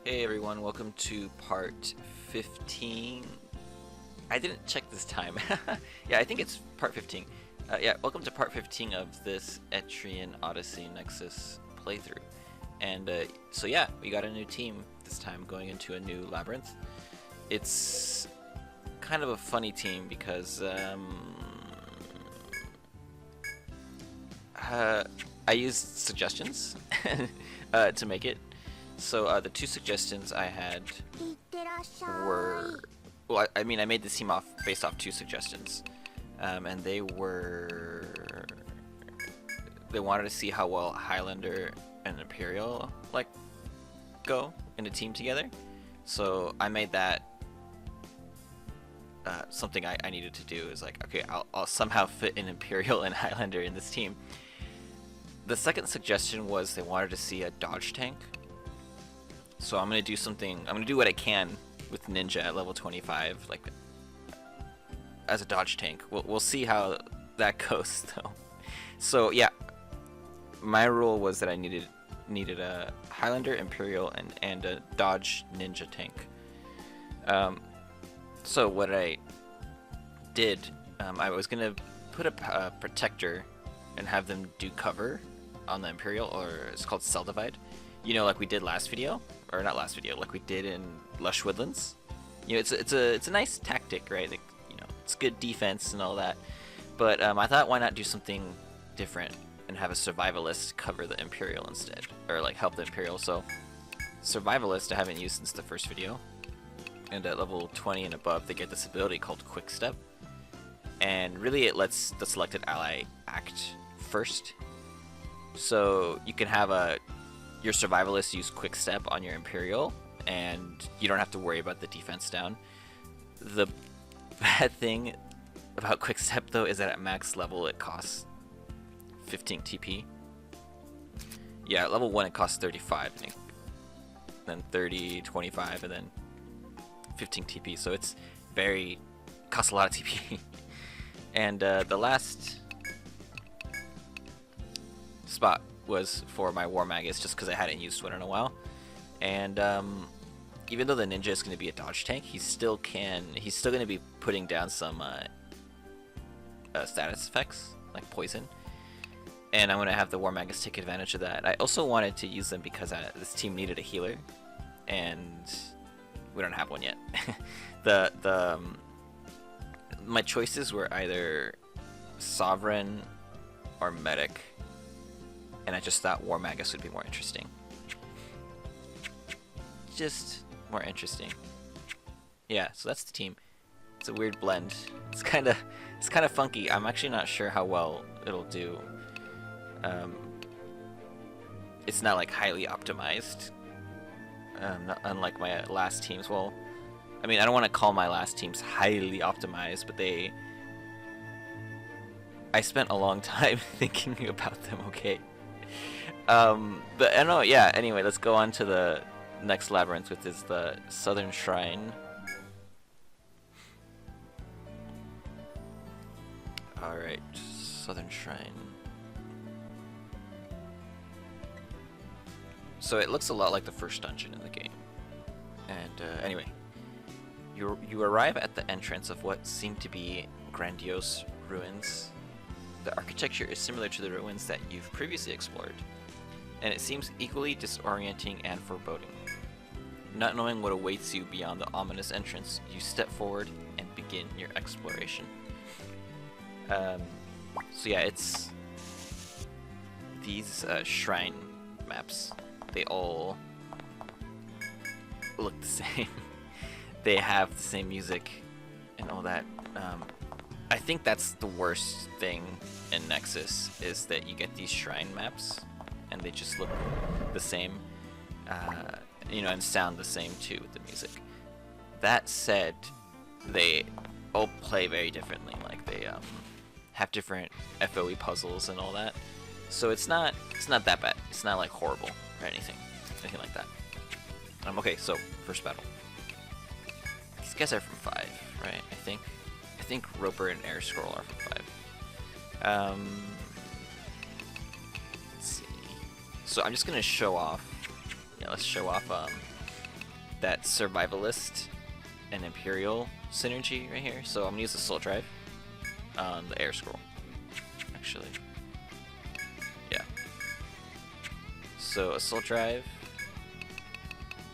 Hey everyone, welcome to part 15. I didn't check this time. Yeah, I think it's part 15. Yeah, welcome to part 15 of this Etrian Odyssey Nexus playthrough. And so yeah, we got a new team this time going into a new labyrinth. It's kind of a funny team because I used suggestions to make it. So the two suggestions I had were, well, I mean, I made this team based off two suggestions, and they wanted to see how well Highlander and Imperial go in a team together. So I made that something I needed to do is okay, I'll somehow fit an Imperial and Highlander in this team. The second suggestion was they wanted to see a dodge tank. So I'm gonna do what I can with Ninja at level 25, as a dodge tank. We'll see how that goes though. So yeah, my rule was that I needed a Highlander, Imperial, and a dodge ninja tank. So what I did, I was gonna put a protector and have them do cover on the Imperial, or it's called cell divide. You know, like we did last video, or not last video, like we did in Lush Woodlands. You know, it's a nice tactic, right? Like, you know, it's good defense and all that. But I thought, why not do something different and have a Survivalist cover the Imperial instead, or help the Imperial. So Survivalist I haven't used since the first video, and at level 20 and above they get this ability called Quick Step, and really it lets the selected ally act first. So you can have your Survivalist use Quick Step on your Imperial, and you don't have to worry about the defense down. The bad thing about Quick Step though is that at max level it costs 15 TP. Yeah, at level 1 it costs 35, I think. Then 30, 25, and then 15 TP, so it's costs a lot of TP. And the last spot was for my War Magus, just because I hadn't used one in a while. And even though the ninja is going to be a dodge tank, he's still going to be putting down some status effects like poison, and I'm going to have the War Magus take advantage of that. I also wanted to use them because this team needed a healer, and we don't have one yet. My choices were either Sovereign or Medic, and I just thought War Magus would be more interesting. Just more interesting. Yeah, so that's the team. It's a weird blend. It's kind of funky. I'm actually not sure how well it'll do. It's not highly optimized, unlike my last teams. Well, I mean, I don't want to call my last teams highly optimized, but I spent a long time thinking about them. Okay. But I don't know, yeah, anyway, let's go on to the next labyrinth, which is the Southern Shrine. Alright, Southern Shrine. So it looks a lot like the first dungeon in the game. And anyway, you arrive at the entrance of what seem to be grandiose ruins. The architecture is similar to the ruins that you've previously explored, and it seems equally disorienting and foreboding. Not knowing what awaits you beyond the ominous entrance, you step forward and begin your exploration. So yeah, it's these shrine maps. They all look the same. They have the same music and all that. I think that's the worst thing in Nexus, is that you get these shrine maps and they just look the same, you know, and sound the same too with the music. That said, they all play very differently. Like they have different FOE puzzles and all that. So it's not that bad. It's not horrible or anything like that. Okay, so first battle. These guys are from 5, right? I think Roper and Air Scroll are from 5. Let's see. So I'm just gonna show off. Yeah, let's show off that Survivalist and Imperial synergy right here. So I'm gonna use the Soul Drive on the air scroll. Actually, yeah. So a Soul Drive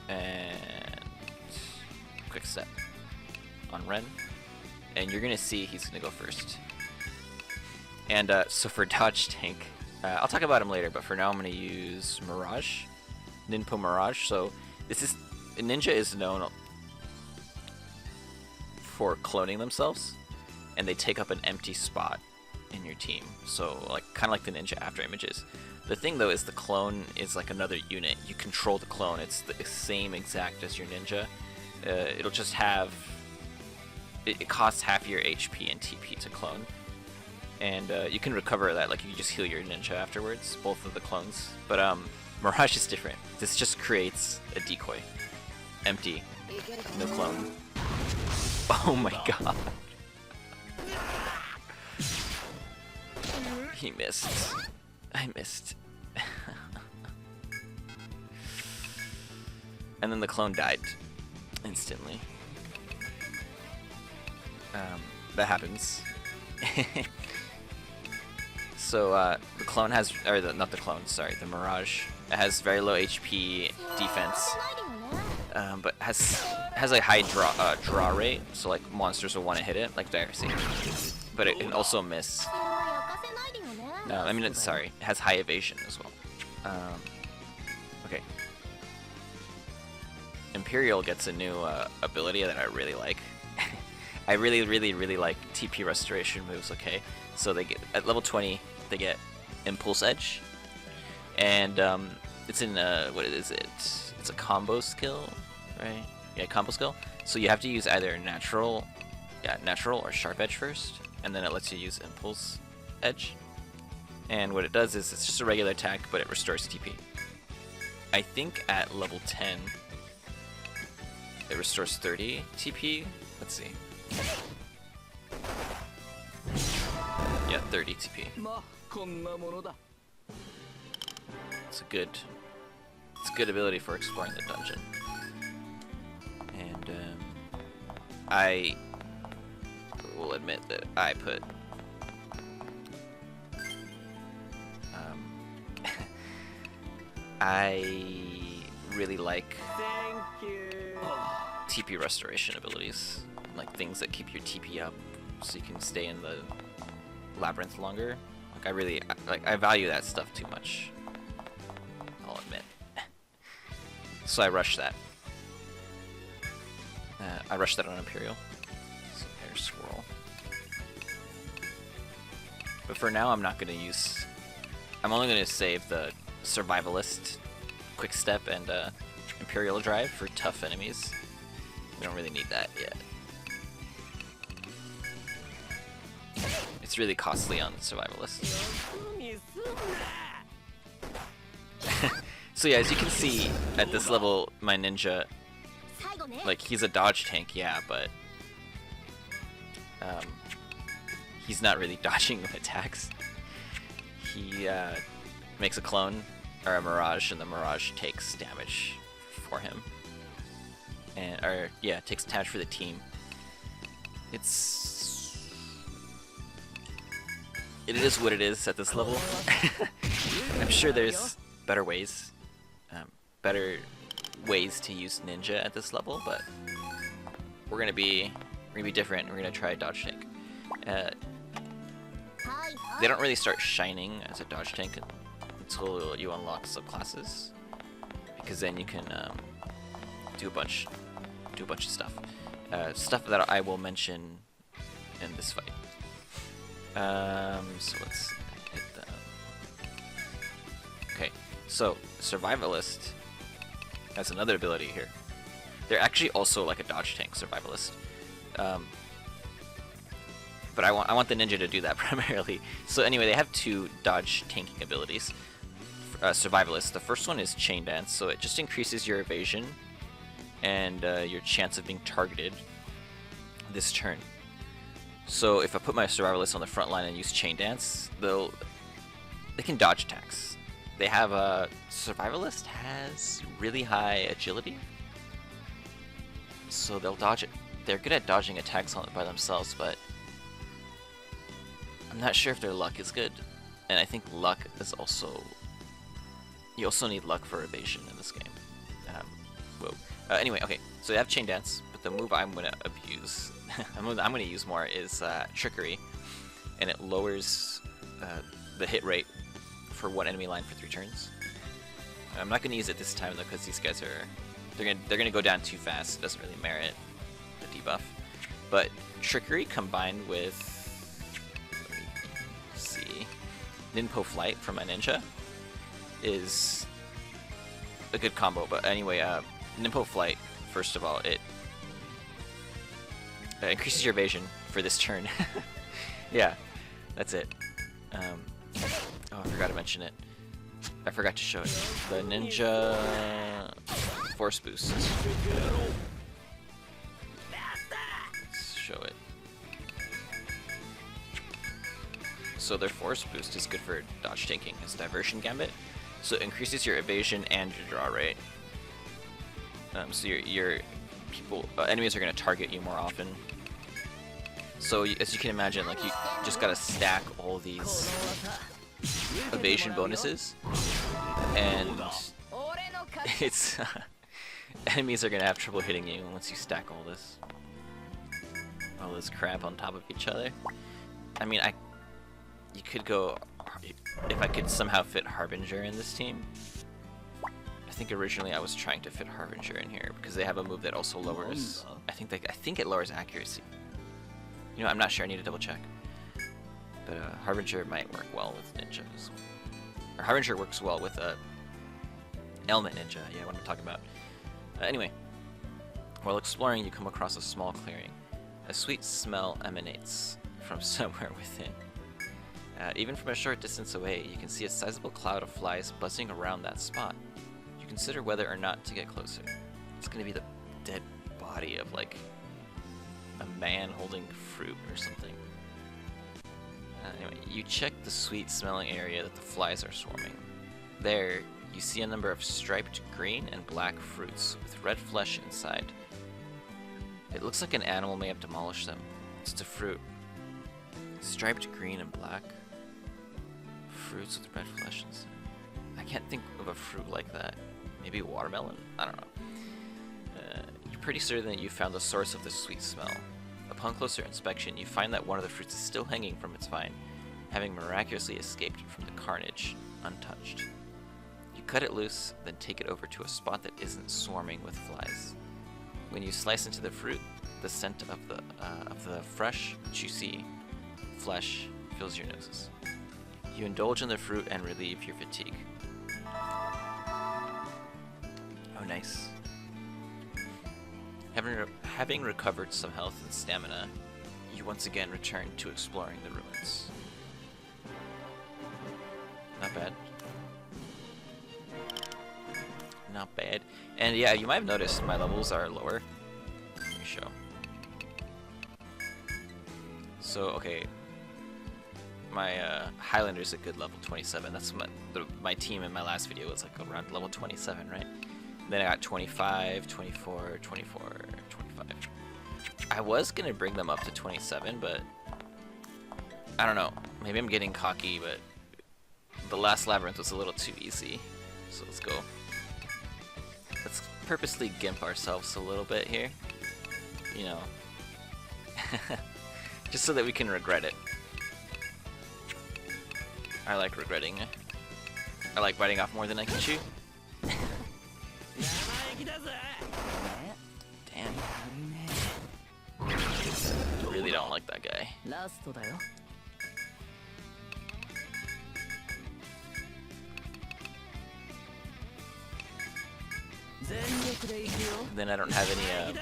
and quick step on Ren, and you're gonna see he's gonna go first. And so for dodge tank, I'll talk about him later, but for now I'm gonna use Mirage, Ninpo Mirage. So this is Ninja is known for cloning themselves, and they take up an empty spot in your team. So like kind of like the Ninja After Images. The thing though is the clone is like another unit. You control the clone. It's the same exact as your Ninja. It'll just have it costs half your HP and TP to clone, and you can recover that. Like you can just heal your Ninja afterwards, both of the clones. But Mirage is different. This just creates a decoy, empty, no clone. Oh my god. He missed. I missed. And then the clone died instantly. That happens. So the clone has, or not the clone, sorry, the Mirage. It has very low HP defense, but has a high draw rate. So like monsters will want to hit it, like Diresy. But it can also miss. No, I mean, sorry, it has high evasion as well. Okay. Imperial gets a new ability that I really like. I really like TP restoration moves, okay? So they get, at level 20, they get Impulse Edge. And it's in, what is it? It's a combo skill, right? Yeah, combo skill. So you have to use either natural or sharp edge first, and then it lets you use Impulse Edge. And what it does is it's just a regular attack, but it restores TP. I think at level 10, it restores 30 TP. Let's see. Yeah, 30 TP. It's a good ability for exploring the dungeon. And I will admit that I put I really like TP restoration abilities, like things that keep your TP up so you can stay in the labyrinth longer. Like I value that stuff too much, I'll admit. So I rushed that. I rushed that on Imperial. So air swirl. But for now I'm not going to use, I'm only going to save the Survivalist, Quick Step, and Imperial Drive for tough enemies. We don't really need that yet. It's really costly on Survivalist. So yeah, as you can see, at this level, my ninja, like, he's a dodge tank, yeah, but he's not really dodging attacks. He makes a clone, or a Mirage, and the Mirage takes damage for him. And, takes damage for the team. It is what it is at this level. I'm sure there's better ways to use ninja at this level, but we're gonna be different. We're gonna try dodge tank. They don't really start shining as a dodge tank until you unlock subclasses, because then you can do a bunch of stuff. Stuff that I will mention in this fight. So let's hit them. Okay, so Survivalist has another ability here. They're actually also like a dodge tank, Survivalist. But I want the ninja to do that primarily. So anyway, they have two dodge tanking abilities. Survivalist. The first one is Chain Dance, so it just increases your evasion and your chance of being targeted this turn. So if I put my Survivalist on the front line and use Chain Dance, they can dodge attacks. They have Survivalist has really high agility, so they'll dodge it. They're good at dodging attacks by themselves, but I'm not sure if their luck is good. And I think luck is also... You also need luck for evasion in this game. Whoa. Anyway, okay, so they have Chain Dance, but the move I'm going to abuse, I'm going to use more, is Trickery, and it lowers the hit rate for one enemy line for 3 turns. I'm not going to use it this time though, because these guys are... They're gonna go down too fast. It doesn't really merit the debuff. But Trickery combined with, let's see, Ninpo Flight from a ninja is a good combo. But anyway, Ninpo Flight, first of all, it increases your evasion for this turn. Yeah, that's it. Oh, I forgot to mention it. I forgot to show it. The ninja Force Boost. Let's show it. So their Force Boost is good for dodge tanking. It's Diversion Gambit, so it increases your evasion and your draw rate. So your enemies are going to target you more often. So as you can imagine, like, you just gotta stack all these evasion bonuses, and it's enemies are gonna have trouble hitting you once you stack all this crap on top of each other. I mean, you could go, if I could somehow fit Harbinger in this team. I think originally I was trying to fit Harbinger in here because they have a move that also lowers. I think it lowers accuracy. You know, I'm not sure. I need to double check. But Harbinger might work well with ninjas. Or Harbinger works well with Element Ninja. Yeah, what I'm talking about. Anyway, while exploring, you come across a small clearing. A sweet smell emanates from somewhere within. Even from a short distance away, you can see a sizable cloud of flies buzzing around that spot. You consider whether or not to get closer. It's going to be the dead body of, like, a man holding fruit or something. Anyway, you check the sweet smelling area that the flies are swarming. There, you see a number of striped green and black fruits with red flesh inside. It looks like an animal may have demolished them. It's a fruit. Striped green and black. Fruits with red flesh inside. I can't think of a fruit like that. Maybe watermelon? I don't know. You're pretty certain that you found the source of the sweet smell. Upon closer inspection, you find that one of the fruits is still hanging from its vine, having miraculously escaped from the carnage untouched. You cut it loose, then take it over to a spot that isn't swarming with flies. When you slice into the fruit, the scent of the fresh, juicy flesh fills your noses. You indulge in the fruit and relieve your fatigue. Oh, nice. Having recovered some health and stamina, you once again return to exploring the ruins. Not bad. Not bad. And yeah, you might have noticed my levels are lower. Let me show. So, okay. My Highlander is a good level 27. That's my team in my last video was like around level 27, right? Then I got 25, 24, 24, 25. I was gonna bring them up to 27, but I don't know. Maybe I'm getting cocky, but the last labyrinth was a little too easy. So let's go. Let's purposely gimp ourselves a little bit here. You know. Just so that we can regret it. I like regretting. I like biting off more than I can chew. Damn. Really don't like that guy. Then I don't have any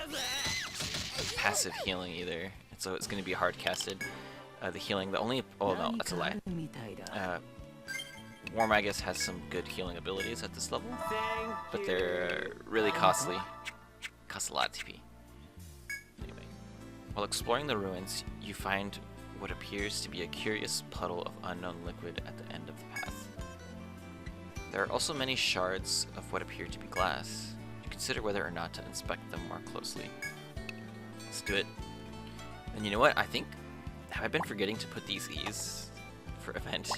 passive healing either, so it's going to be hard casted. The healing, the only... Oh no, that's a lie. War Magus has some good healing abilities at this level, but they're really costly. Cost a lot of TP. Anyway, while exploring the ruins, you find what appears to be a curious puddle of unknown liquid at the end of the path. There are also many shards of what appear to be glass. You consider whether or not to inspect them more closely. Let's do it. And you know what? I think have I been forgetting to put these E's for event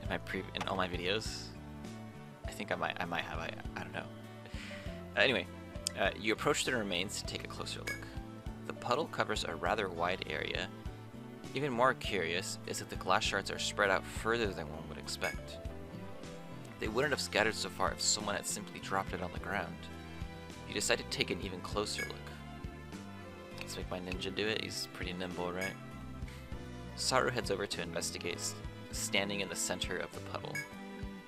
in my in all my videos? I think I might have. I don't know. Anyway, you approach the remains to take a closer look. The puddle covers a rather wide area. Even more curious is that the glass shards are spread out further than one would expect. They wouldn't have scattered so far if someone had simply dropped it on the ground. You decide to take an even closer look. Let's make my ninja do it. He's pretty nimble, right? Saru heads over to investigate, standing in the center of the puddle.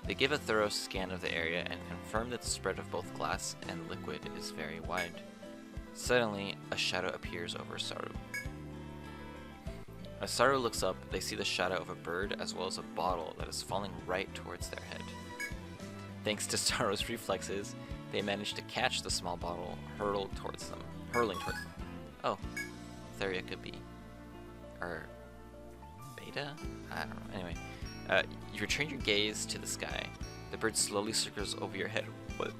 They give a thorough scan of the area and confirm that the spread of both glass and liquid is very wide. Suddenly, a shadow appears over Saru. As Saru looks up, they see the shadow of a bird as well as a bottle that is falling right towards their head. Thanks to Saru's reflexes, they manage to catch the small bottle hurling towards them. Oh, Theria could be. Or Beta? I don't know. Anyway, you return your gaze to the sky. The bird slowly circles over your head. What?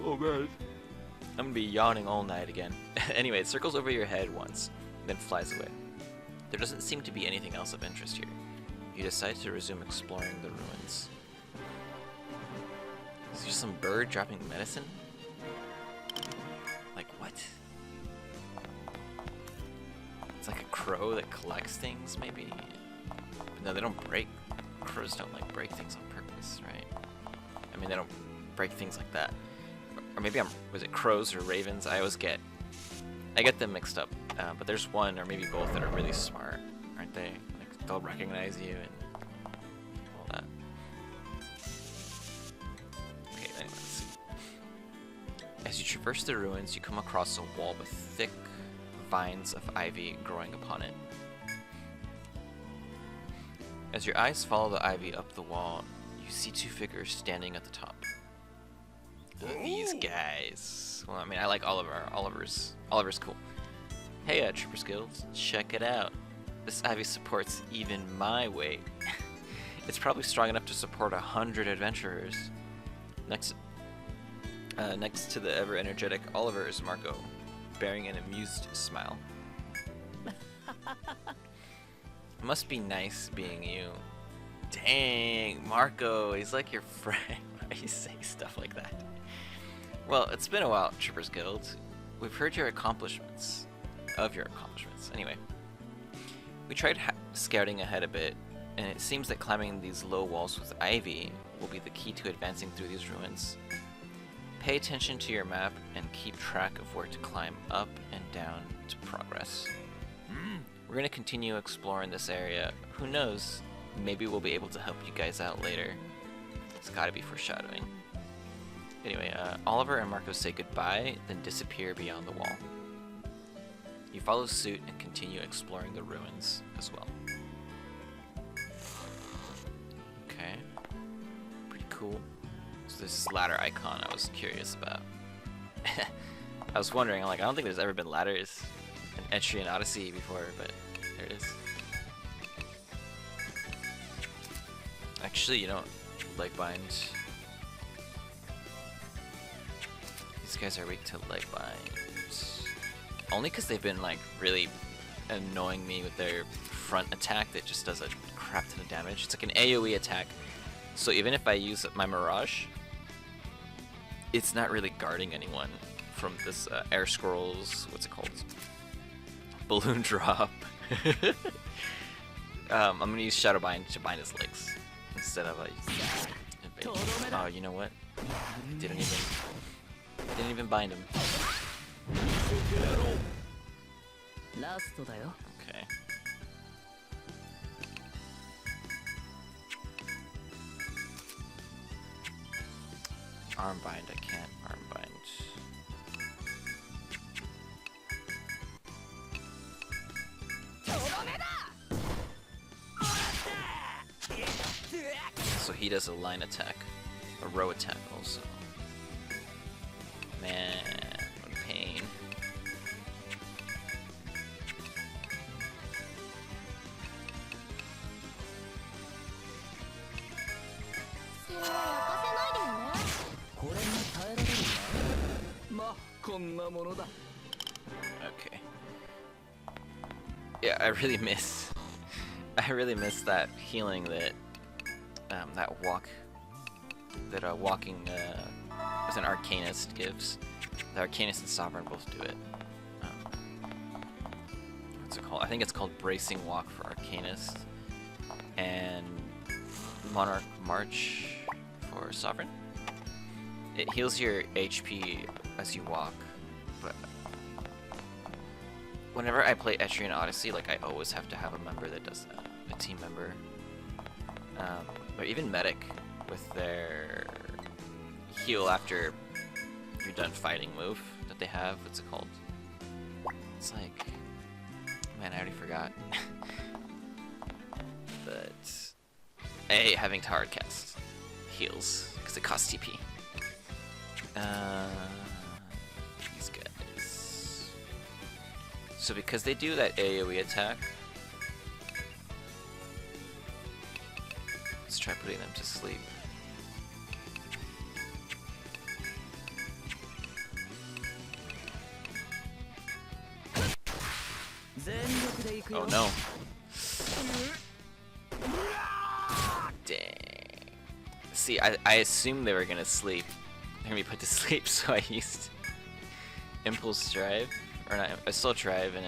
Oh man. I'm gonna be yawning all night again. Anyway, it circles over your head once, then flies away. There doesn't seem to be anything else of interest here. You decide to resume exploring the ruins. Is there some bird dropping medicine? Like what? It's like a crow that collects things, maybe? But no, they don't break. Crows don't like break things on purpose, right? I mean, they don't break things like that. Or maybe was it crows or ravens? I get them mixed up. But there's one or maybe both that are really smart, aren't they? Like they'll recognize you and all that. Okay, anyway, let's see. As you traverse the ruins, you come across a wall with thick vines of ivy growing upon it. As your eyes follow the ivy up the wall, you see two figures standing at the top. These guys. Well, I mean, I like Oliver. Oliver's cool. Hey, Troopers Guild, check it out. This ivy supports even my weight. It's probably strong enough to support 100 adventurers. Next to the ever-energetic Oliver is Marco, bearing an amused smile. Must be nice being you. Dang, Marco, he's like your friend. Why do you say stuff like that? Well, it's been a while, Troopers Guild. We've heard your accomplishments. Anyway, we tried scouting ahead a bit, and it seems that climbing these low walls with ivy will be the key to advancing through these ruins. Pay attention to your map and keep track of where to climb up and down to progress. We're going to continue exploring this area. Who knows, maybe we'll be able to help you guys out later. It's gotta be foreshadowing. Anyway, Oliver and Marco say goodbye, then disappear beyond the wall. You follow suit and continue exploring the ruins as well. Okay. Pretty cool. So this ladder icon I was curious about. I was wondering, I don't think there's ever been ladders in Etrian Odyssey before, but there it is. Actually, you know, leg bind. These guys are weak to leg bind. Only because they've been really annoying me with their front attack that just does a crap ton of damage. It's like an AoE attack, so even if I use my Mirage, it's not really guarding anyone from this air scrolls. What's it called? Balloon drop. I'm gonna use Shadow Bind to bind his legs instead of oh, you know what? I didn't even bind him. Okay. Arm bind, I can't arm bind. So he does a line attack, a row attack also. Man, what pain. Yeah, I really miss that healing that walking as an Arcanist gives. The Arcanist and Sovereign both do it. What's it called? I think it's called Bracing Walk for Arcanist, and Monarch March for Sovereign. It heals your HP as you walk, but whenever I play Etrian Odyssey, like, I always have to have a member that does that, a team member. Or even Medic with their heal after you're done fighting move that they have. What's it called? It's like, man, I already forgot. But having to hardcast heals because it costs TP. These guys. So because they do that AoE attack, let's try putting them to sleep. Oh no. Dang. See, I assumed they were gonna sleep. They're gonna be put to sleep, so I used Impulse Drive. Or not, I still Drive, and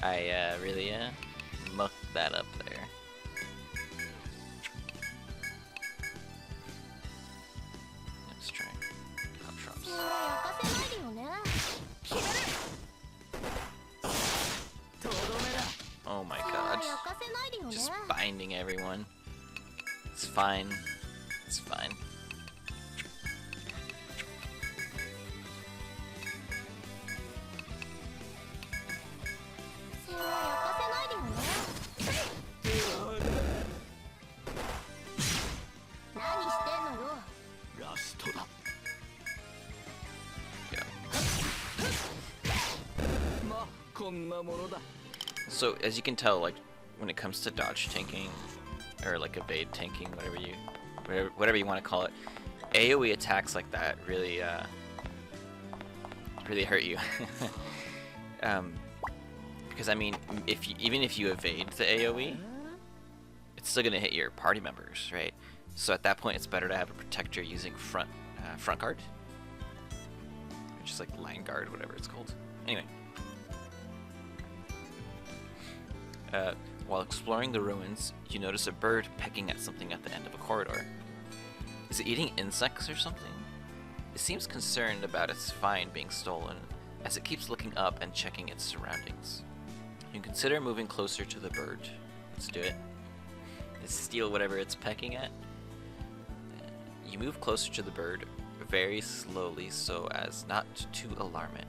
I really mucked that up there. Let's try Hot Drops. Oh my god. Just binding everyone. It's fine. It's fine. So as you can tell, like, when it comes to dodge tanking or like evade tanking, whatever you want to call it, AoE attacks like that really really hurt you. Because I mean, even if you evade the AoE, it's still gonna hit your party members, right? So at that point, it's better to have a protector using front guard, which is like line guard, whatever it's called. Anyway. While exploring the ruins, you notice a bird pecking at something at the end of a corridor. Is it eating insects or something? It seems concerned about its find being stolen, as it keeps looking up and checking its surroundings. You can consider moving closer to the bird. Let's do it. Let's steal whatever it's pecking at. You move closer to the bird, very slowly so as not to alarm it.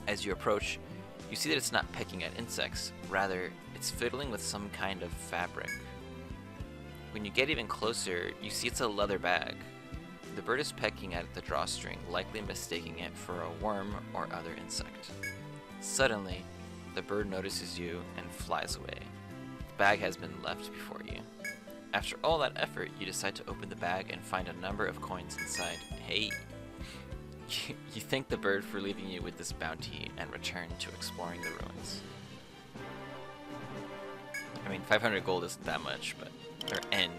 As you approach, you see that it's not pecking at insects, rather, it's fiddling with some kind of fabric. When you get even closer, you see it's a leather bag. The bird is pecking at the drawstring, likely mistaking it for a worm or other insect. Suddenly, the bird notices you and flies away. The bag has been left before you. After all that effort, you decide to open the bag and find a number of coins inside. Hey! You thank the bird for leaving you with this bounty and return to exploring the ruins. I mean, 500 gold isn't that much, but... or N,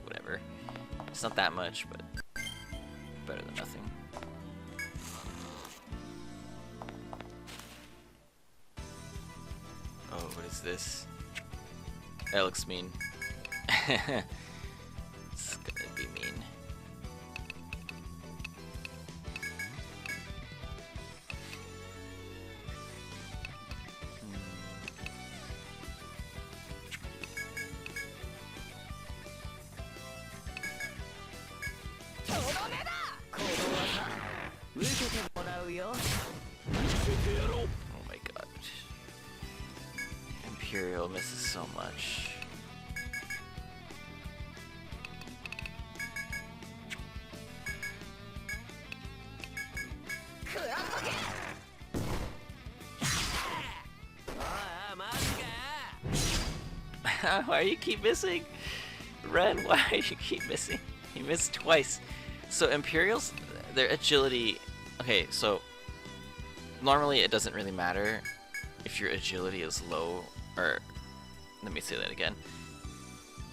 whatever. It's not that much, but better than nothing. Oh, what is this? That looks mean. It's gonna be mean. Oh my god. Imperial misses so much. Why do you keep missing? Ren, why do you keep missing? He missed twice. So Imperials, their agility... Okay, so normally it doesn't really matter if your agility is low, or let me say that again.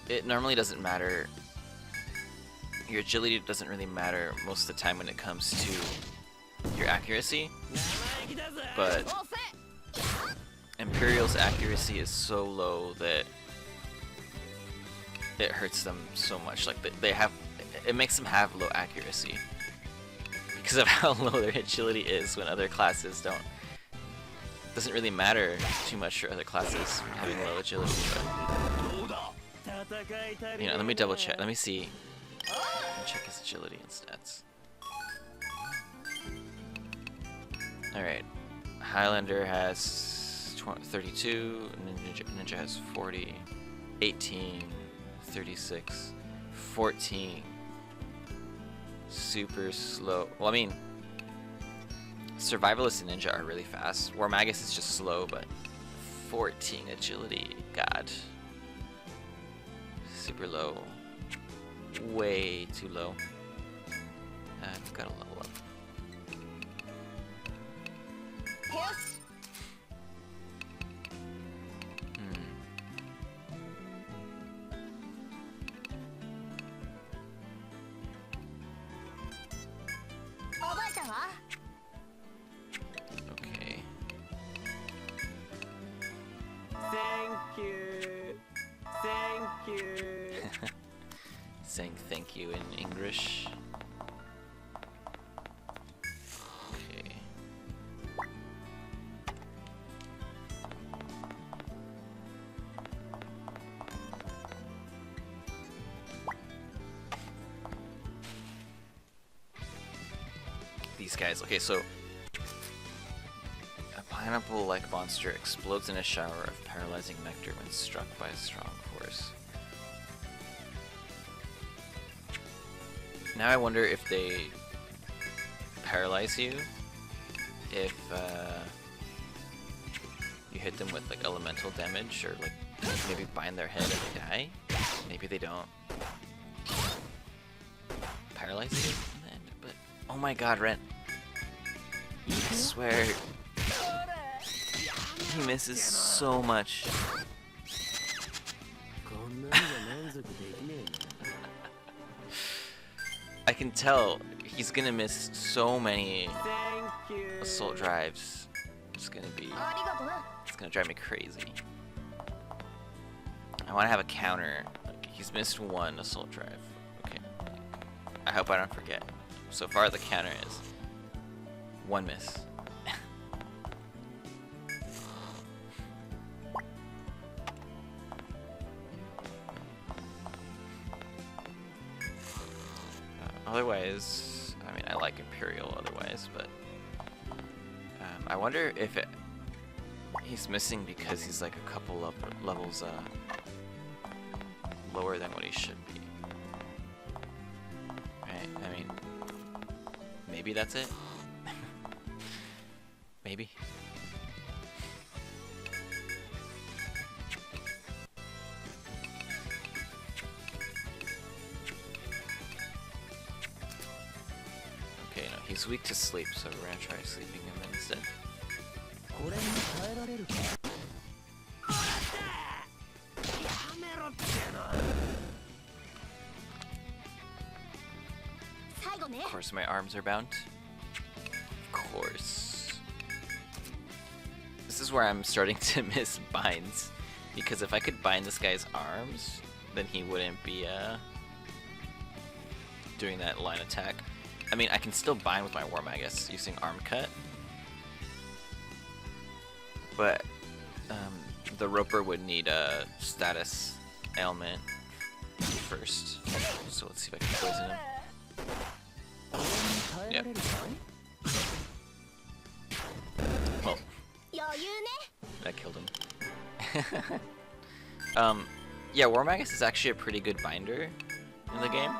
It normally doesn't matter. Your agility doesn't really matter most of the time when it comes to your accuracy, but Imperial's accuracy is so low that it hurts them so much. Like it makes them have low accuracy because of how low their agility is when other classes don't. It doesn't really matter too much for other classes having low agility, but you know, let me double check. Let me see. Let me check his agility and stats. Alright. Highlander has 32, Ninja has 40, 18, 36, 14. Super slow. Well, I mean, Survivalist and Ninja are really fast. War Magus is just slow, but 14 agility. God. Super low. Way too low. I've got to level up. Okay. Thank you. Thank you. Saying thank you in English. Okay. These guys. Okay, so a pineapple-like monster explodes in a shower of paralyzing nectar when struck by a strong force. Now I wonder if they paralyze you if you hit them with like elemental damage, or like maybe bind their head and they die. Maybe they don't paralyze you in the end, but oh my god, Ren. I swear he misses so much. I can tell he's gonna miss so many assault drives. It's gonna drive me crazy. I want to have a counter. He's missed one assault drive. Okay. I hope I don't forget. So far the counter is one miss. Otherwise, I mean, I like Imperial otherwise, but I wonder if he's missing because he's like a couple levels lower than what he should be. Right? I mean, maybe that's it. Maybe. He's weak to sleep, so we're gonna try sleeping him instead. Of course my arms are bound. Of course. This is where I'm starting to miss binds, because if I could bind this guy's arms, then he wouldn't be doing that line attack. I mean, I can still bind with my War Magus using Arm Cut, but the Roper would need a status ailment first. So let's see if I can poison him. Yep. Well, that killed him. Yeah, War Magus is actually a pretty good binder in the game.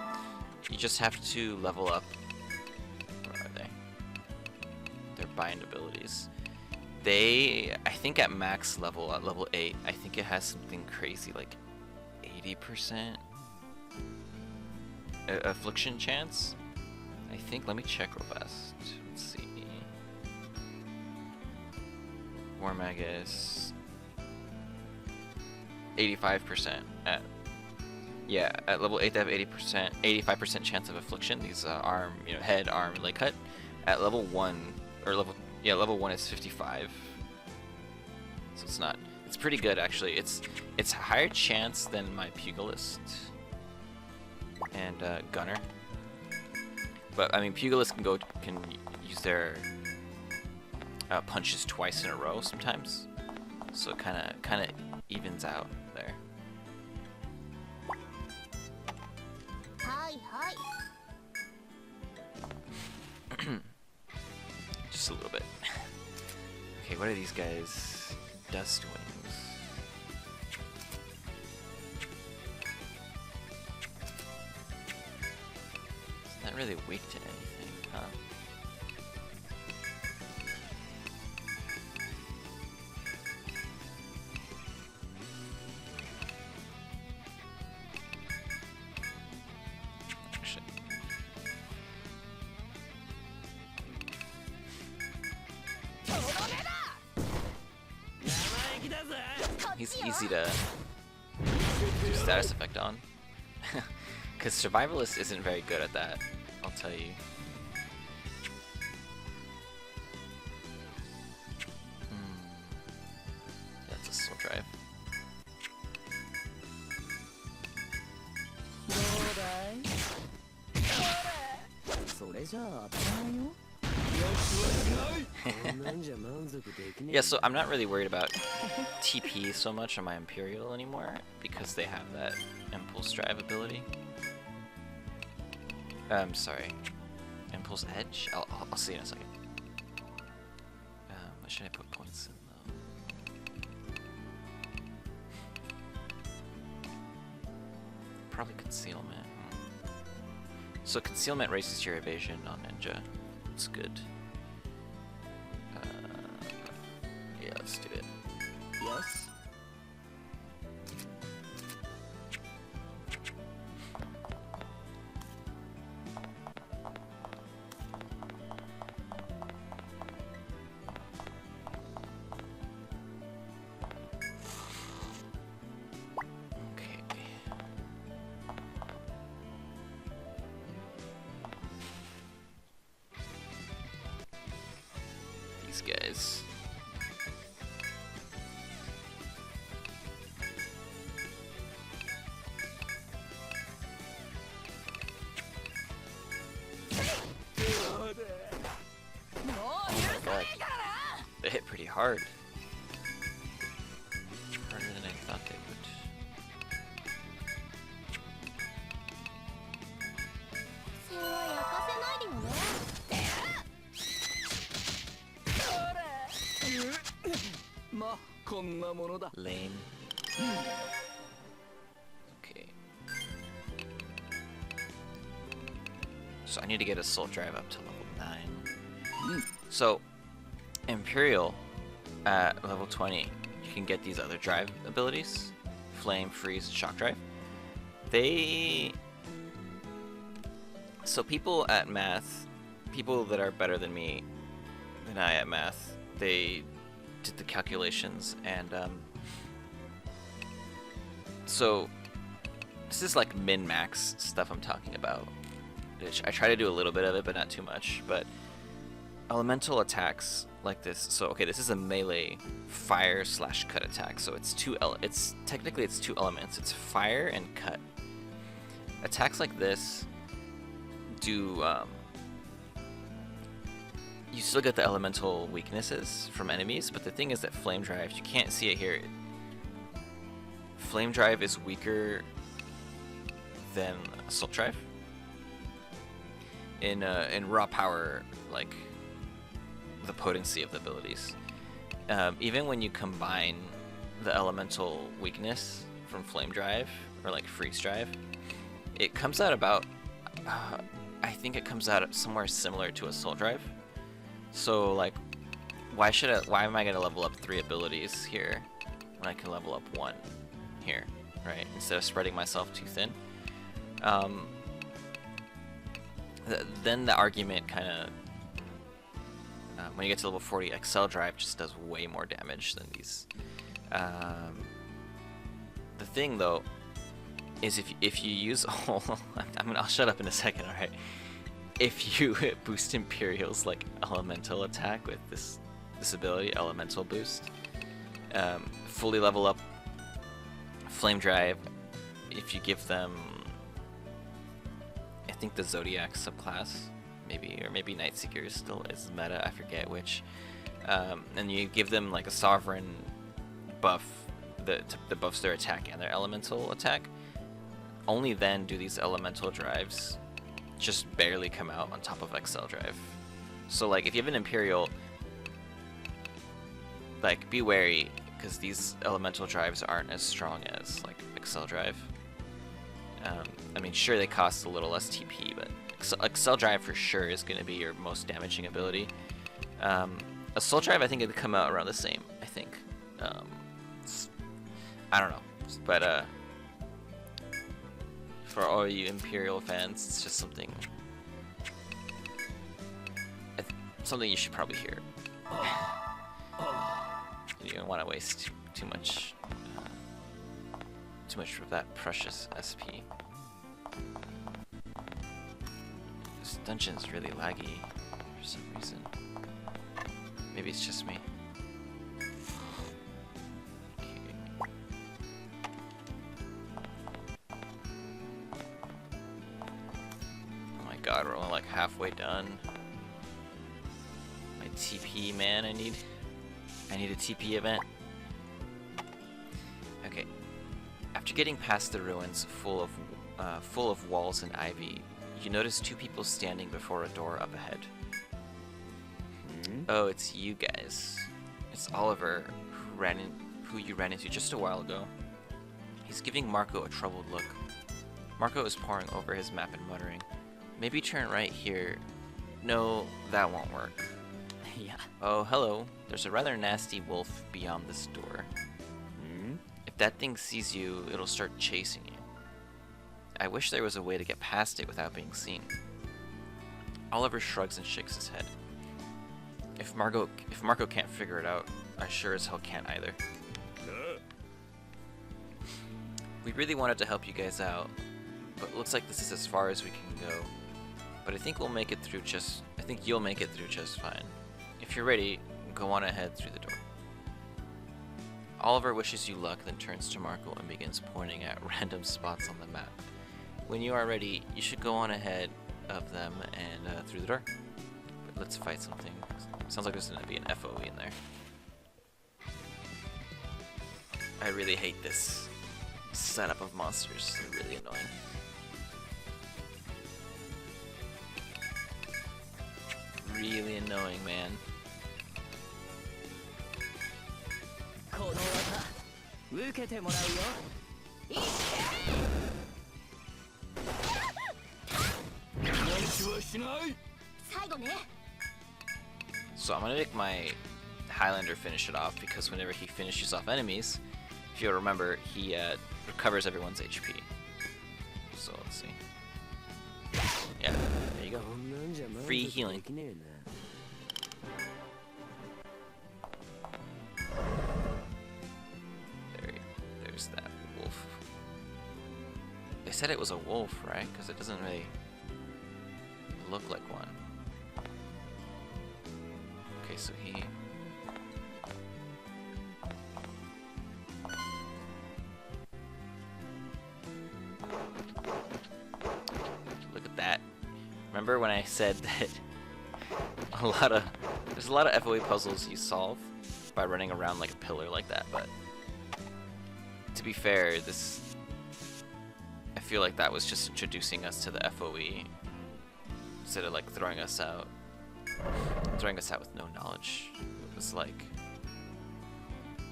You just have to level up. Where are they? Their bind abilities. I think at max level, at level 8, I think it has something crazy like 80% affliction chance. I think, let me check real fast. Let's see. War Magus. 85% at at level 8 they have 80%, 85% chance of affliction. These arm, head, arm, leg cut. At level 1 or level 1 is 55. So it's pretty good actually. It's a higher chance than my Pugilist and Gunner. But I mean, Pugilist can use their punches twice in a row sometimes, so it kind of evens out there. Just a little bit. Okay, what are these guys? Dust wings. It's not really weak to anything, huh? He's easy to do status effect on. Because Survivalist isn't very good at that, I'll tell you. That's a soul drive. Yeah, so I'm not really worried about TP so much on my Imperial anymore because they have that Impulse Drive ability. Sorry. Impulse Edge? I'll see in a second. What should I put points in though? Probably Concealment. So Concealment raises your evasion on Ninja. It's good. Yeah, let's do it. Yes. These guys. Oh my god. They hit pretty hard. Harder than I thought they would. Lame. Okay. So I need to get a soul drive up to level 9. So Imperial at level 20, you can get these other drive abilities: Flame, Freeze, and Shock Drive. So people at math, people that are better than me, than I at math, they did the calculations, and so this is like min-max stuff I'm talking about. Which I try to do a little bit of it, but not too much. But elemental attacks like this. So okay, this is a melee fire/cut attack. So it's technically two elements. It's fire and cut. Attacks like this do you still get the elemental weaknesses from enemies, but the thing is that Flame Drive, you can't see it here. Flame Drive is weaker than Assault Drive. In raw power, like the potency of the abilities. Even when you combine the elemental weakness from Flame Drive or like Freeze Drive, it comes out about I think it comes out somewhere similar to Assault Drive. So like, why am I gonna level up 3 abilities here when I can level up 1 here, right? Instead of spreading myself too thin. Then the argument kind of When you get to level 40, Excel Drive just does way more damage than these. The thing though is if you use I'll shut up in a second, alright? If you boost Imperial's like elemental attack with this ability, elemental boost, fully level up Flame Drive, if you give them, I think the Zodiac subclass, maybe, or maybe Nightseeker still is meta, I forget which, and you give them like a sovereign buff that buffs their attack and their elemental attack, only then do these elemental drives just barely come out on top of Excel Drive. So like if you have an Imperial, like be wary, because these elemental drives aren't as strong as like Excel Drive. I mean, sure, they cost a little less TP, but Excel Drive for sure is going to be your most damaging ability. Assault Drive, I think, it'd come out around the same. I think. I don't know, but for all you Imperial fans, it's just something you should probably hear. You don't want to waste too much of that precious SP. This dungeon's really laggy for some reason. Maybe it's just me. Okay. Oh my god, we're only like halfway done. My TP, man, I need a TP event. Okay. After getting past the ruins full of walls and ivy, you notice two people standing before a door up ahead. Oh, it's you guys. It's Oliver, who you ran into just a while ago. He's giving Marco a troubled look. Marco is poring over his map and muttering, "Maybe turn right here. No, that won't work." Yeah. Oh, hello. There's a rather nasty wolf beyond this door. If that thing sees you, it'll start chasing you. I wish there was a way to get past it without being seen. Oliver shrugs and shakes his head. If Marco can't figure it out, I sure as hell can't either. We really wanted to help you guys out, but it looks like this is as far as we can go. But I think you'll make it through just fine. If you're ready, go on ahead through the door. Oliver wishes you luck, then turns to Marco and begins pointing at random spots on the map. When you are ready, you should go on ahead of them and through the door. But let's fight something. Sounds like there's going to be an FOE in there. I really hate this setup of monsters. They're really annoying. Really annoying, man. So I'm gonna make my Highlander finish it off, because whenever he finishes off enemies, if you'll remember, he recovers everyone's HP. So let's see. Yeah, there you go. Free healing. There's that wolf. They said it was a wolf, right? Because it doesn't really look like one. Okay, so he... Look at that. Remember when I said that there's a lot of FOE puzzles you solve by running around like a pillar like that, but to be fair, I feel like that was just introducing us to the FOE instead of like throwing us out with no knowledge. It was like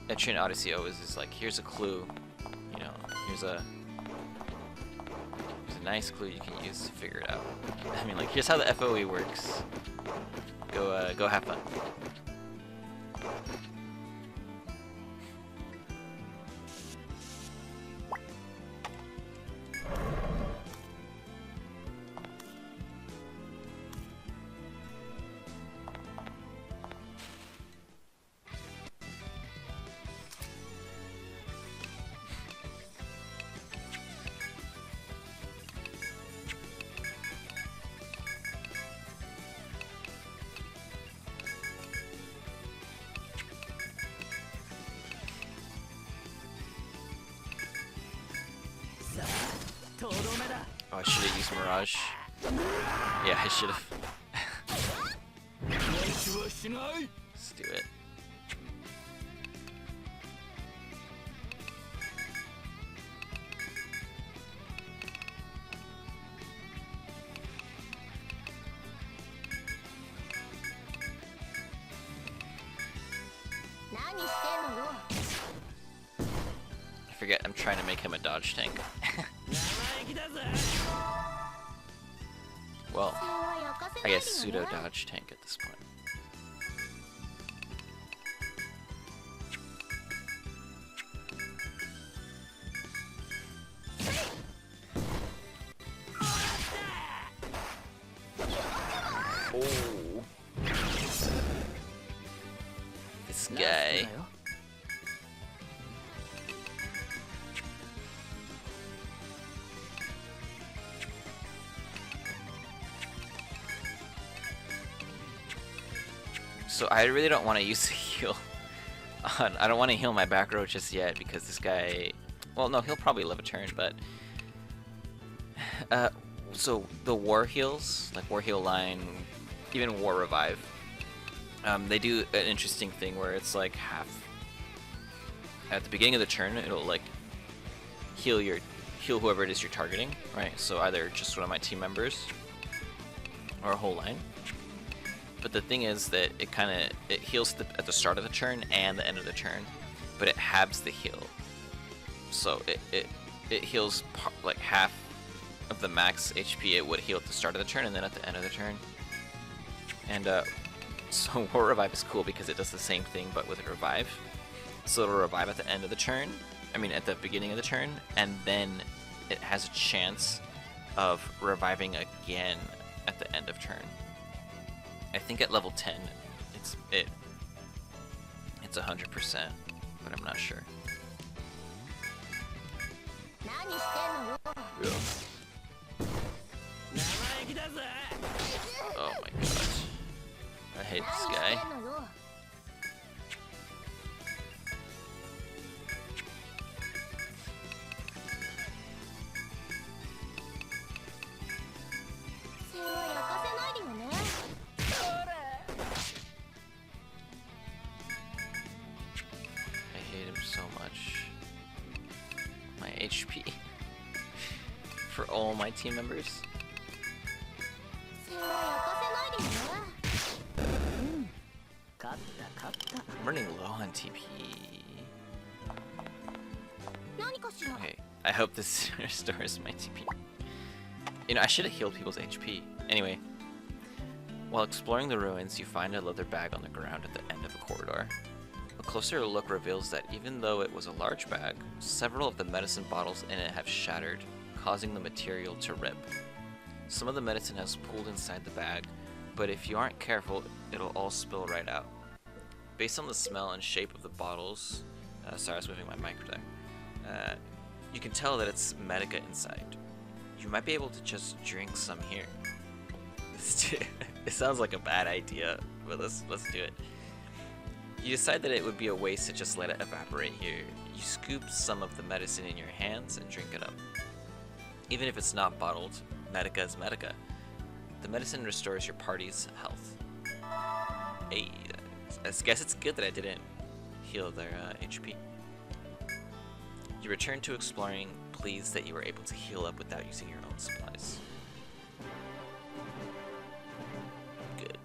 Etrian Odyssey always is like, here's a clue, you know, here's a nice clue you can use to figure it out. I mean, like, here's how the FOE works. Go have fun. Oh, I should have used Mirage. Yeah, I should have. Let's do it. I forget, I'm trying to make him a dodge tank. Well, I guess pseudo dodge tank at this point. Oh, this guy. So I really don't want to use the heal. I don't want to heal my back row just yet because this guy, well, no, he'll probably live a turn, but so the war heals, like war heal line, even war revive, they do an interesting thing where it's like half. At the beginning of the turn, it'll like heal whoever it is you're targeting, right? So either just one of my team members or a whole line. But the thing is that it heals at the start of the turn and the end of the turn, but it halves the heal. So it heals like half of the max HP it would heal at the start of the turn and then at the end of the turn. And so War Revive is cool because it does the same thing but with a revive. So it'll revive at the end of the turn, I mean at the beginning of the turn, and then it has a chance of reviving again at the end of turn. I think at level 10 it's 100%, but I'm not sure. Yeah. Oh my god. I hate this guy. HP for all my team members. I'm running low on TP. Okay, I hope this restores my TP. You know, I should have healed people's HP. Anyway, while exploring the ruins, you find a leather bag on the ground at the end of a corridor. A closer look reveals that even though it was a large bag, several of the medicine bottles in it have shattered, causing the material to rip. Some of the medicine has pooled inside the bag, but if you aren't careful, it'll all spill right out. Based on the smell and shape of the bottles, sorry, I was moving my mic there, you can tell that it's medica inside. You might be able to just drink some here. It sounds like a bad idea, but let's do it. You decide that it would be a waste to just let it evaporate here. You scoop some of the medicine in your hands and drink it up. Even if it's not bottled, medica is medica. The medicine restores your party's health. Hey, I guess it's good that I didn't heal their HP. You return to exploring, pleased that you were able to heal up without using your own supplies. Good.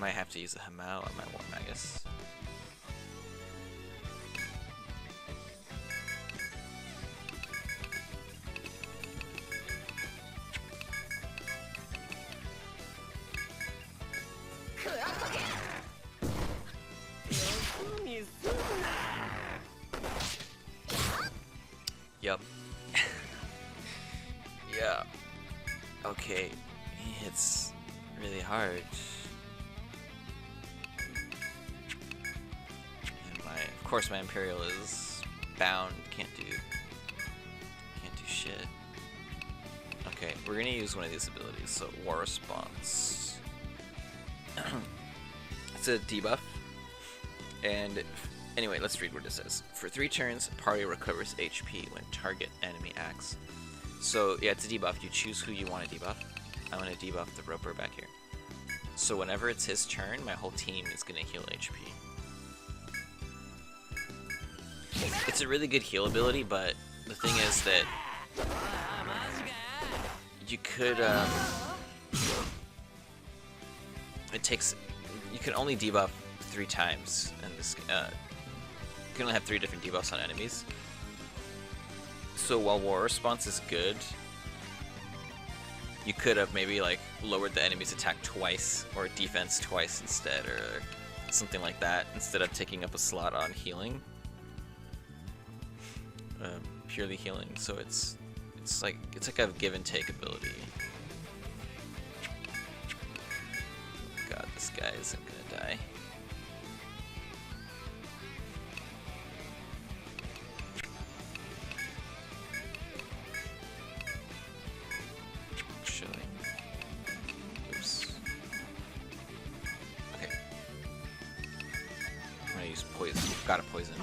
Might have to use a Hamau on my War Magus. Yup. Yeah. Okay. It's really hard. And of course my Imperial is bound, can't do shit. Okay, we're gonna use one of these abilities, so War Response. It's a debuff. And anyway, let's read what it says. For 3 turns, party recovers HP when target enemy acts. So yeah, it's a debuff. You choose who you want to debuff. I want to debuff the roper back here. So whenever it's his turn, my whole team is going to heal HP. It's a really good heal ability, but the thing is that you could, you can only debuff 3 times, and this, you can only have 3 different debuffs on enemies. So while war response is good, you could have maybe like lowered the enemy's attack twice, or defense twice instead, or something like that, instead of taking up a slot on healing. Purely healing, so it's like a give and take ability. God, this guy isn't gonna die. Actually, oops. Okay, I'm gonna use poison. Got a poison.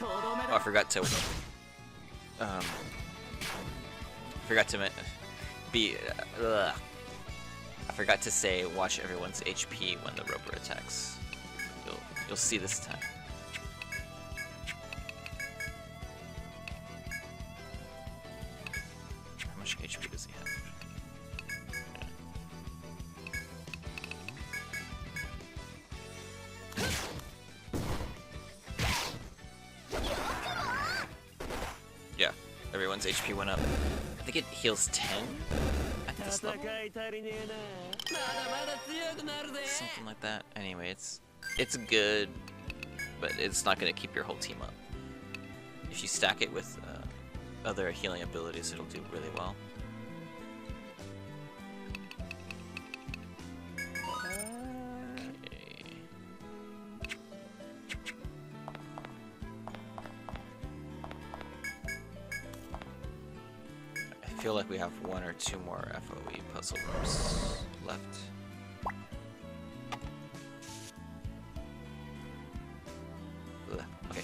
Oh, I forgot to I forgot to say watch everyone's HP when the roper attacks. You'll see this time. How much HP does he have? Yeah, everyone's HP went up. I think it heals 10 at this level. Something like that. Anyway, it's good, but it's not going to keep your whole team up. If you stack it with other healing abilities, it'll do really well. I feel like we have 1 or 2 more FOE puzzle rooms left. Okay.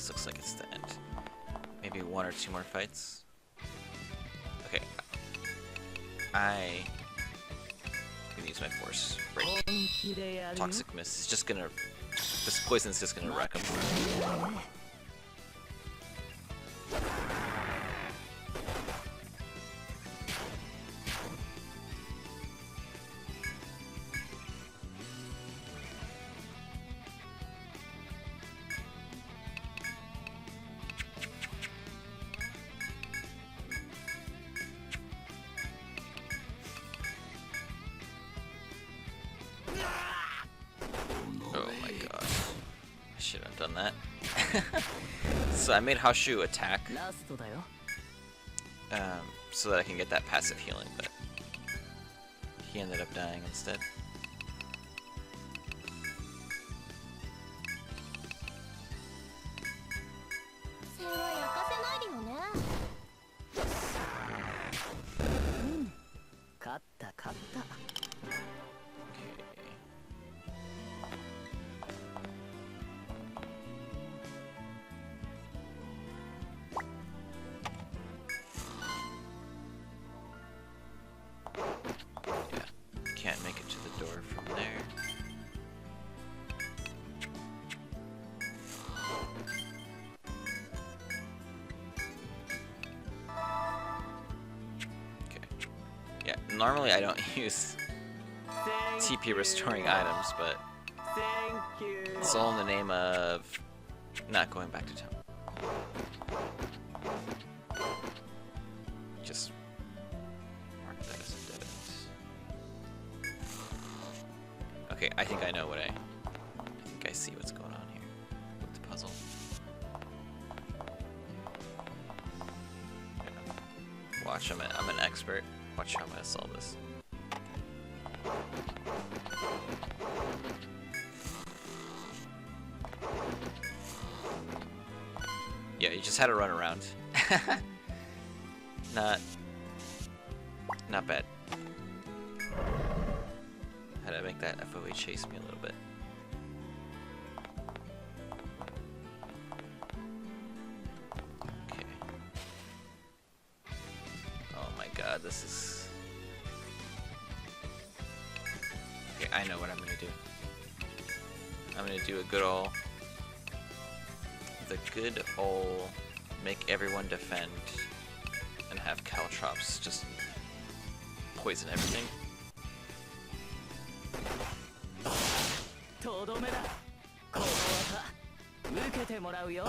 Looks like it's the end. Maybe 1 or 2 more fights. Okay. I'm gonna use my force break. Toxic mist is just gonna. This poison's just gonna wreck him. Done that. So I made Hashu attack so that I can get that passive healing, but he ended up dying instead. Can't make it to the door. Normally I don't use Thank TP restoring items, but Thank you. it's all in the name of not going back to town. Just mark that as a debit. Okay, I think I know what I think I see what's going on here with the puzzle. Watch, I'm an expert. Watch how I'm gonna solve this. Yeah, you just had to run around. Not bad. Had to make that FOA chase me a little bit. Okay. Oh my god, this is... Okay, I know what I'm gonna do. I'm gonna do a good ol'... The good ol' make everyone defend and have caltrops just poison everything. とどめだ。この技受けてもらうよ。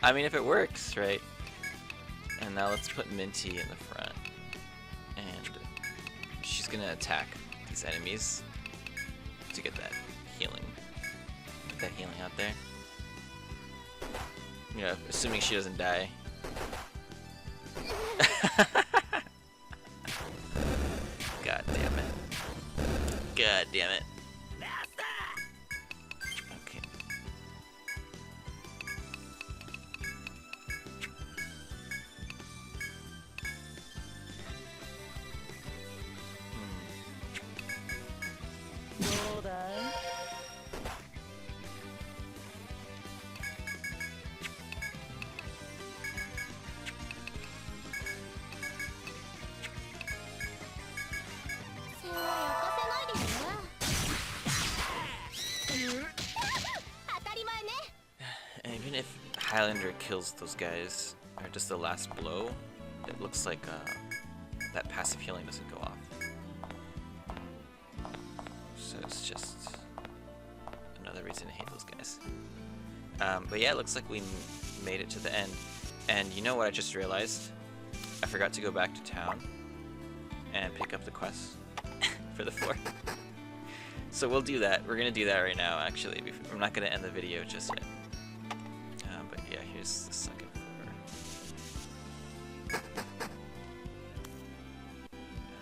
I mean, if it works, right? And now let's put Minty in the front. And she's gonna attack these enemies to get that healing. Get that healing out there. You know, assuming she doesn't die. God damn it. God damn it. Okay. And even if Highlander kills those guys, or just the last blow, it looks like that passive healing doesn't go off. So it's just another reason to hate those guys. But yeah, it looks like we made it to the end. And you know what I just realized? I forgot to go back to town and pick up the quest for the floor. So we'll do that. We're gonna do that right now, actually. I'm not gonna end the video just yet. But yeah, here's the second floor.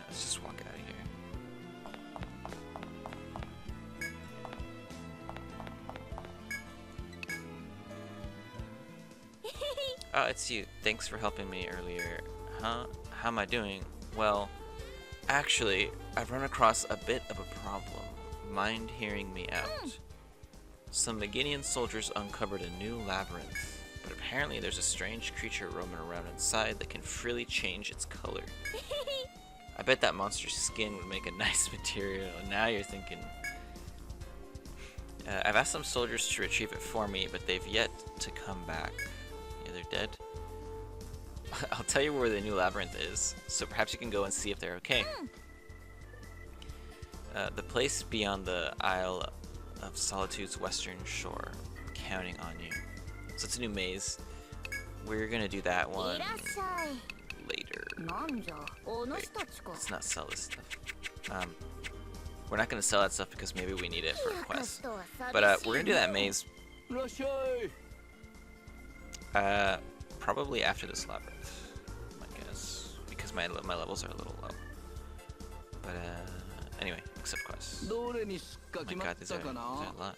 Let's just walk out of here. Oh, it's you. Thanks for helping me earlier. Huh? How am I doing? Well, actually, I've run across a bit of a problem. Mind hearing me out? Some Maginian soldiers uncovered a new labyrinth, but apparently there's a strange creature roaming around inside that can freely change its color. I bet that monster's skin would make a nice material, and now you're thinking... I've asked some soldiers to retrieve it for me, but they've yet to come back. Yeah, they're dead. I'll tell you where the new labyrinth is, so perhaps you can go and see if they're okay. The place beyond the Isle of Solitude's western shore. I'm counting on you. So it's a new maze. We're gonna do that one later. Wait, let's not sell this stuff. We're not gonna sell that stuff because maybe we need it for a quest. But we're gonna do that maze. Probably after this labyrinth, I guess, because my levels are a little low. But anyway, accept quests. Oh my god, these are a lot.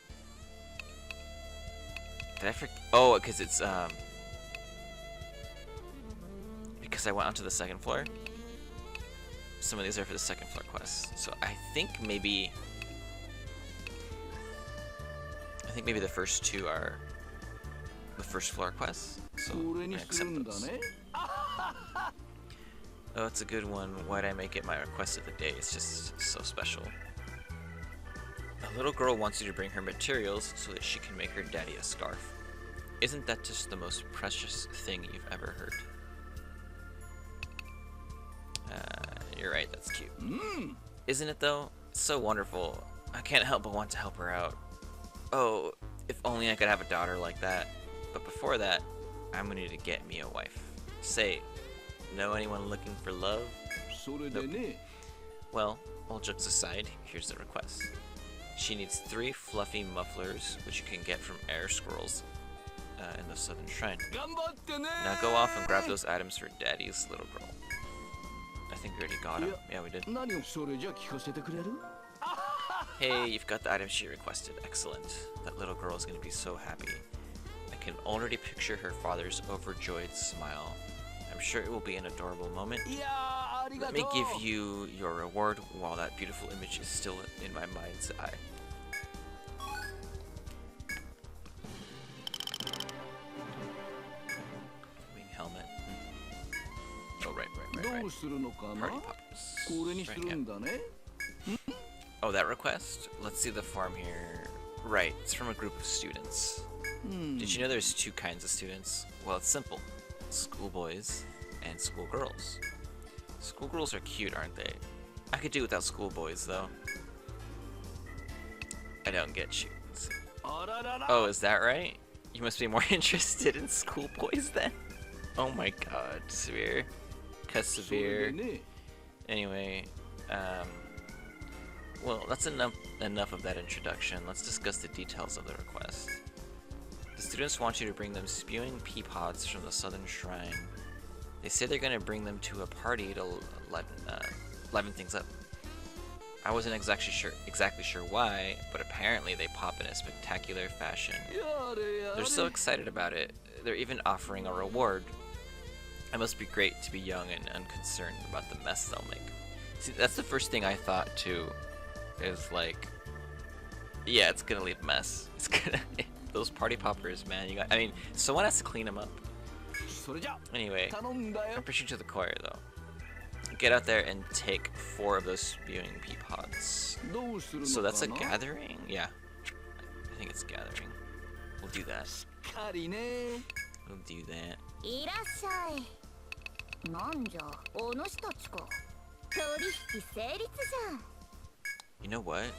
Did I forget? Oh, because it's because I went onto the second floor. Some of these are for the second floor quests. So I think maybe the first two are the first floor quests. So I accept those. Oh, it's a good one. Why'd I make it my request of the day? It's just so special. A little girl wants you to bring her materials so that she can make her daddy a scarf. Isn't that just the most precious thing you've ever heard? You're right, that's cute. Isn't it though? It's so wonderful. I can't help but want to help her out. Oh, if only I could have a daughter like that. But before that, I'm gonna need to get me a wife. Say, know anyone looking for love? Nope. Well, all jokes aside, here's the request. She needs 3 fluffy mufflers, which you can get from air squirrels in the Southern Shrine. Now go off and grab those items for Daddy's little girl. I think we already got him. Yeah, we did. Hey, you've got the items she requested. Excellent. That little girl is going to be so happy. I can already picture her father's overjoyed smile. I'm sure it will be an adorable moment. Let me give you your reward while that beautiful image is still in my mind's eye. Wing helmet. Oh, right. Party poppers. Right, yeah. Oh, that request? Let's see the form here. Right, it's from a group of students. Did you know there's 2 kinds of students? Well, it's simple. Schoolboys and schoolgirls. Schoolgirls are cute, aren't they? I could do without schoolboys, though. I don't get you. Oh, is that right? You must be more interested in schoolboys then? Oh my god, severe. Cause severe. Anyway, well, that's enough of that introduction. Let's discuss the details of the request. The students want you to bring them spewing pea pods from the Southern Shrine. They say they're going to bring them to a party to liven things up. I wasn't exactly sure why, but apparently they pop in a spectacular fashion. They're so excited about it, they're even offering a reward. It must be great to be young and unconcerned about the mess they'll make. See, that's the first thing I thought too, is like, yeah, it's gonna leave a mess. It's gonna, those party poppers, man, I mean, someone has to clean them up. Anyway, I'm preaching to the choir though. Get out there and take 4 of those spewing pea pods. So that's a gathering? Yeah, I think it's gathering. We'll do that. We'll do that. You know what?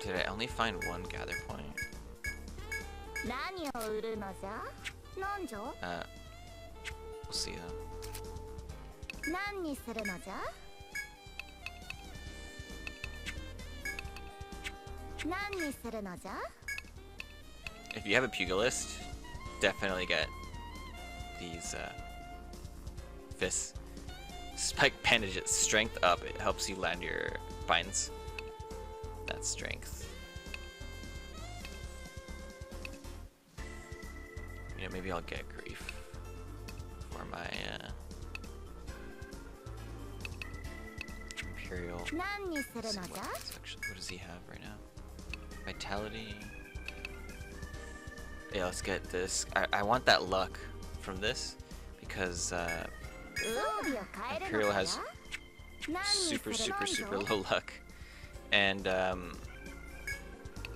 Did I only find 1 gather point? We'll see though. If you have a pugilist, definitely get these fists. Spike bandages, strength up. It helps you land your binds. That's strength. You know, maybe I'll get grief for my Imperial. What does he have right now? Vitality. Yeah, let's get this. I want that luck from this because Imperial has super low luck, and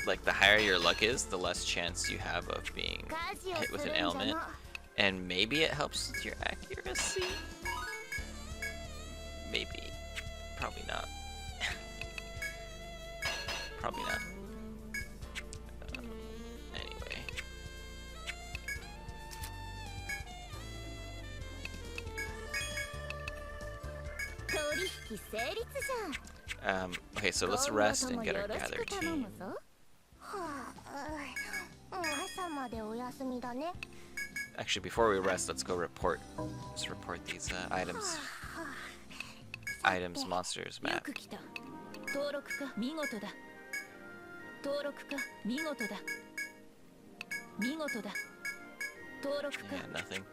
like the higher your luck is, the less chance you have of being hit with an ailment, and maybe it helps with your accuracy. Maybe, probably not. Probably not. Anyway. Okay, so let's rest and get our gather team. Actually, before we rest, let's go report. Let's report these items. Items, monsters, map. Yeah, nothing.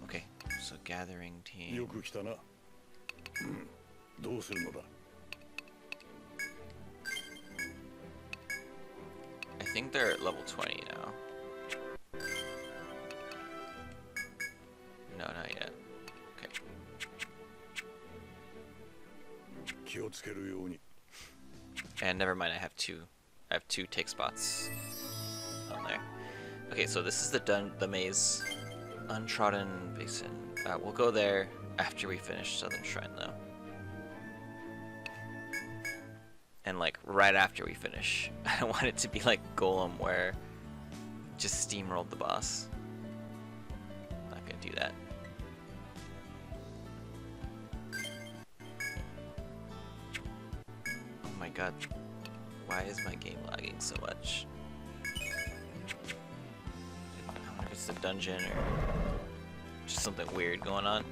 Okay, so gathering team. I think they're at level 20 now. No, not yet. Okay. And never mind, I have two take spots Okay, so this is the maze. Untrodden Basin. We'll go there after we finish Southern Shrine, though. And like right after we finish. I don't want it to be like Golem where just steamrolled the boss. Not gonna do that. Oh my god. Why is my game lagging so much? I wonder if it's the dungeon or just something weird going on.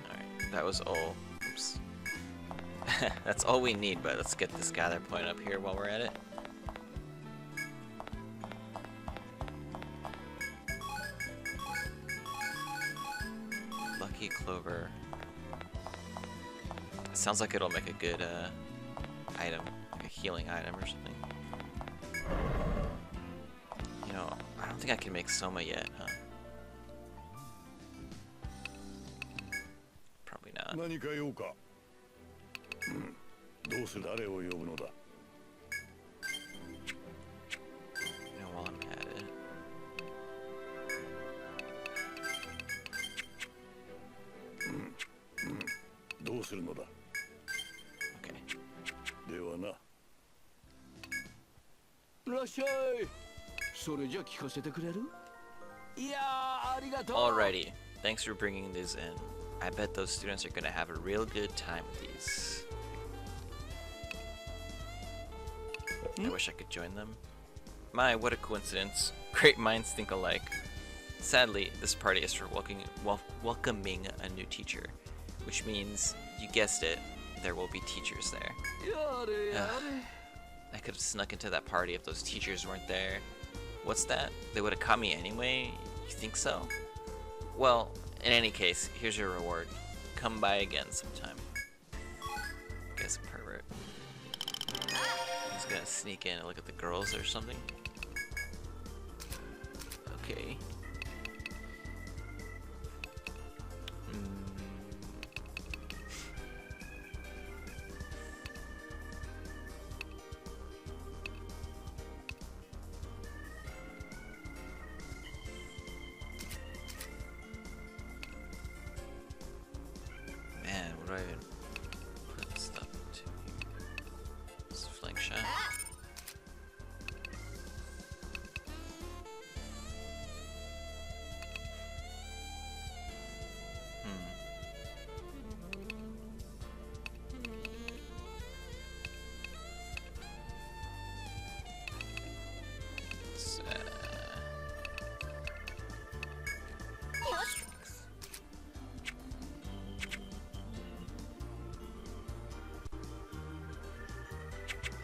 Alright, that was all. Oops. That's all we need, but let's get this gather point up here while we're at it. Lucky Clover. It sounds like it'll make a good item, like a healing item or something. You know, I don't think I can make Soma yet, huh? Probably not. 何か用か。どうする誰を呼ぶのだ。You know, while I'm at it. どうするのだ。Okay. ではな。いらっしゃい。それじゃ聞かせてくれる？いやー、ありがとう。 Alrighty. Thanks for bringing these in. I bet those students are gonna have a real good time with these. I wish I could join them. My, what a coincidence. Great minds think alike. Sadly, this party is for welcoming a new teacher, which means, you guessed it, there will be teachers there. やれやれ。 I could have snuck into that party if those teachers weren't there. What's that? They would have caught me anyway? You think so? Well, in any case, here's your reward. Come by again sometime. Guess a pervert. He's gonna sneak in and look at the girls or something. Okay. Man, what do I even put stuff into here? This flank shot.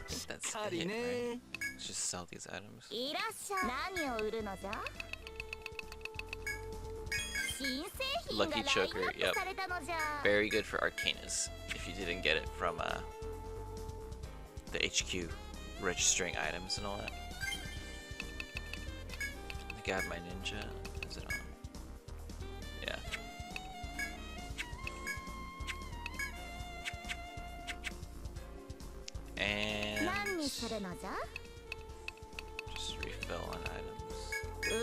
Let's, that's it, right? Let's just sell these items. いらっしゃい。何を売るのじゃ？新製品がライン Lucky ナ choker, ッ yep. プされたのじゃ。 Very good for Arcanas, if you didn't get it from the HQ registering items and all that. I think I have my ninja. Is it on? Yeah. And 何にするのじゃ？ just refill on items. う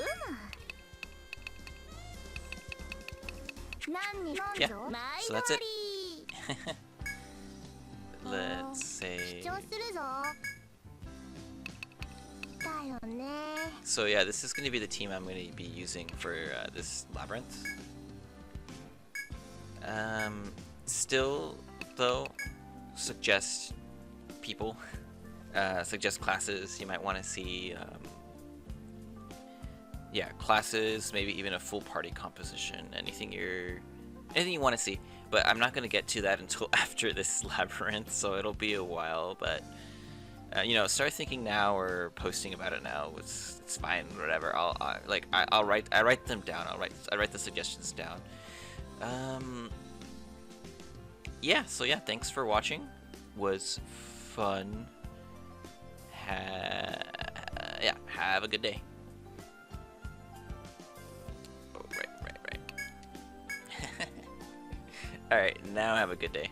む。何に Yeah, 毎 so 度 that's あ it. り。 Let's say. 主張するぞ。だよね。 So yeah, this is going to be the team I'm going to be using for this labyrinth. Still, though, suggest people, suggest classes you might want to see. Yeah, classes, maybe even a full party composition. Anything you want to see. But I'm not going to get to that until after this labyrinth, so it'll be a while. But you know, start thinking now or posting about it now. It's fine, whatever. I write them down. I write the suggestions down. Yeah. So yeah, thanks for watching. Was fun. Yeah. Have a good day. Oh, right. Alright, now have a good day.